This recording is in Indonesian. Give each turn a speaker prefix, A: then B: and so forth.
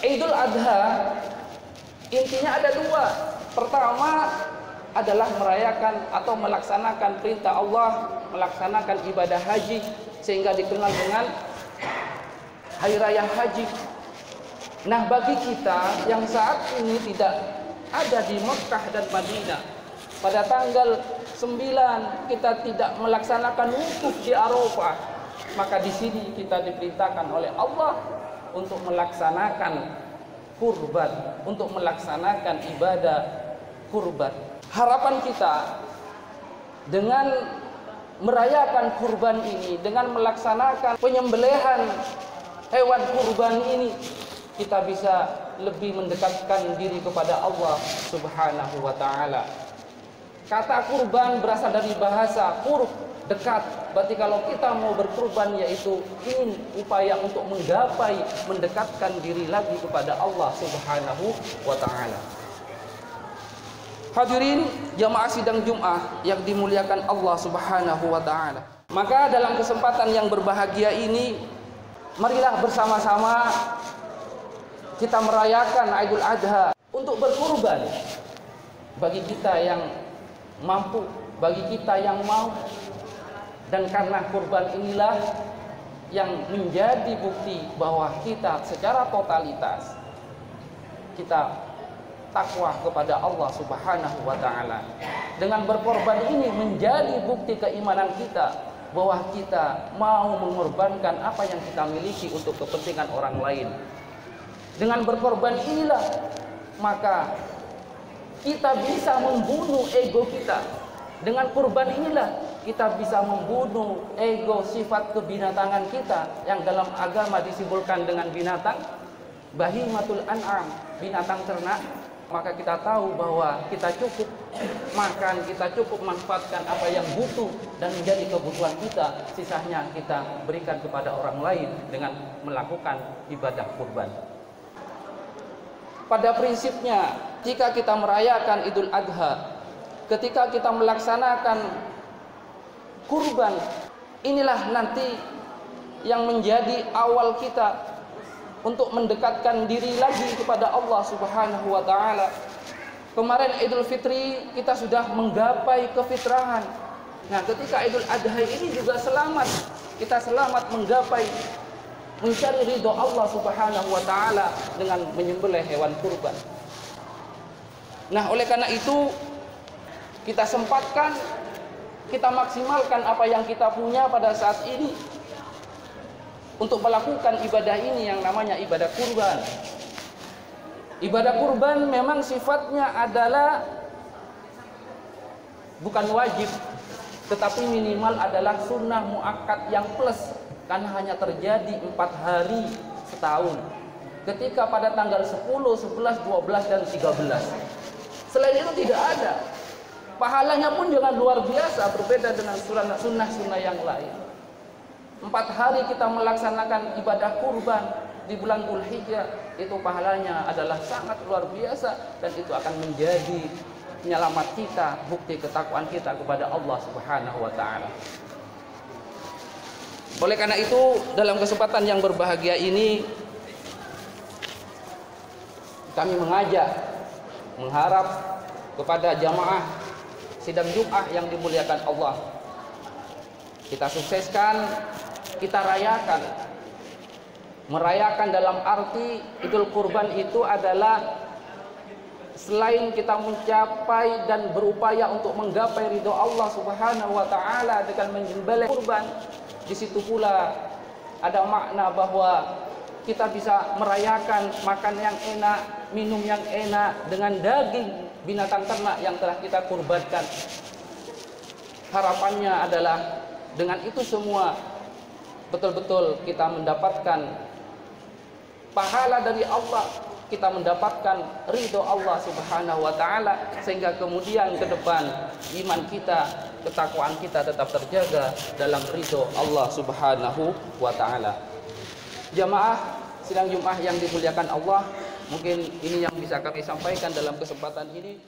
A: Idul Adha intinya ada dua. Pertama adalah merayakan atau melaksanakan perintah Allah, melaksanakan ibadah haji sehingga dikenal dengan Hari Raya Haji. Nah, bagi kita yang saat ini tidak ada di Mekah dan Madinah, pada tanggal 9 kita tidak melaksanakan wukuf di Arafah, maka di sini kita diperintahkan oleh Allah untuk melaksanakan kurban, untuk melaksanakan ibadah kurban. Harapan kita dengan merayakan kurban ini, dengan melaksanakan penyembelihan hewan kurban ini, kita bisa lebih mendekatkan diri kepada Allah Subhanahu wa ta'ala. Kata kurban berasal dari bahasa qurb, dekat. Berarti kalau kita mau berkurban, yaitu ingin upaya untuk menggapai, mendekatkan diri lagi kepada Allah Subhanahu wa ta'ala. Hadirin jamaah sidang Jumat yang dimuliakan Allah Subhanahu wa ta'ala. Maka dalam kesempatan yang berbahagia ini, marilah bersama-sama kita merayakan Idul Adha untuk berkurban. Bagi kita yang mampu, bagi kita yang mau. Dan karena kurban inilah yang menjadi bukti bahwa kita secara totalitas kita takwa kepada Allah Subhanahu wa ta'ala. Dengan berkorban ini menjadi bukti keimanan kita bahwa kita mau mengorbankan apa yang kita miliki untuk kepentingan orang lain. Dengan berkorban inilah maka kita bisa membunuh ego kita. Dengan kurban inilah kita bisa membunuh ego, sifat kebinatangan kita yang dalam agama disimbolkan dengan binatang bahimatul an'am, binatang ternak. Maka kita tahu bahwa kita cukup makan, kita cukup manfaatkan apa yang butuh dan menjadi kebutuhan kita. Sisanya kita berikan kepada orang lain dengan melakukan ibadah kurban. Pada prinsipnya, jika kita merayakan Idul Adha, ketika kita melaksanakan kurban, inilah nanti yang menjadi awal kita untuk mendekatkan diri lagi kepada Allah Subhanahu wa ta'ala. Kemarin Idul Fitri kita sudah menggapai kefitrahan. Nah, ketika Idul Adha ini juga selamat, kita selamat menggapai, mencari ridho Allah Subhanahu wa ta'ala dengan menyembelih hewan kurban. Nah, oleh karena itu kita sempatkan, kita maksimalkan apa yang kita punya pada saat ini untuk melakukan ibadah ini yang namanya ibadah kurban. Ibadah kurban memang sifatnya adalah bukan wajib, tetapi minimal adalah sunnah muakkad yang plus, karena hanya terjadi 4 hari setahun, ketika pada tanggal 10, 11, 12, dan 13. Selain itu tidak ada. Pahalanya pun jangan luar biasa, berbeda dengan sunnah-sunnah yang lain. 4 hari kita melaksanakan ibadah kurban di bulan Dzulhijjah, itu pahalanya adalah sangat luar biasa, dan itu akan menjadi penyelamat kita, bukti ketakwaan kita kepada Allah Subhanahu wa ta'ala. Oleh karena itu, dalam kesempatan yang berbahagia ini, kami mengharap kepada jamaah sidang Jumat yang dimuliakan Allah, kita sukseskan, kita rayakan. Merayakan dalam arti Idul Kurban itu adalah selain kita mencapai dan berupaya untuk menggapai ridho Allah Subhanahu wa ta'ala dengan menyembelih kurban, di situ pula ada makna bahwa kita bisa merayakan makan yang enak, minum yang enak dengan daging binatang ternak yang telah kita kurbankan. Harapannya adalah dengan itu semua betul-betul kita mendapatkan pahala dari Allah, kita mendapatkan ridho Allah Subhanahu wa ta'ala, sehingga kemudian ke depan iman kita, ketakwaan kita tetap terjaga dalam ridho Allah Subhanahu wa ta'ala. Jamaah sidang Jumat yang dimuliakan Allah, mungkin ini yang bisa kami sampaikan dalam kesempatan ini.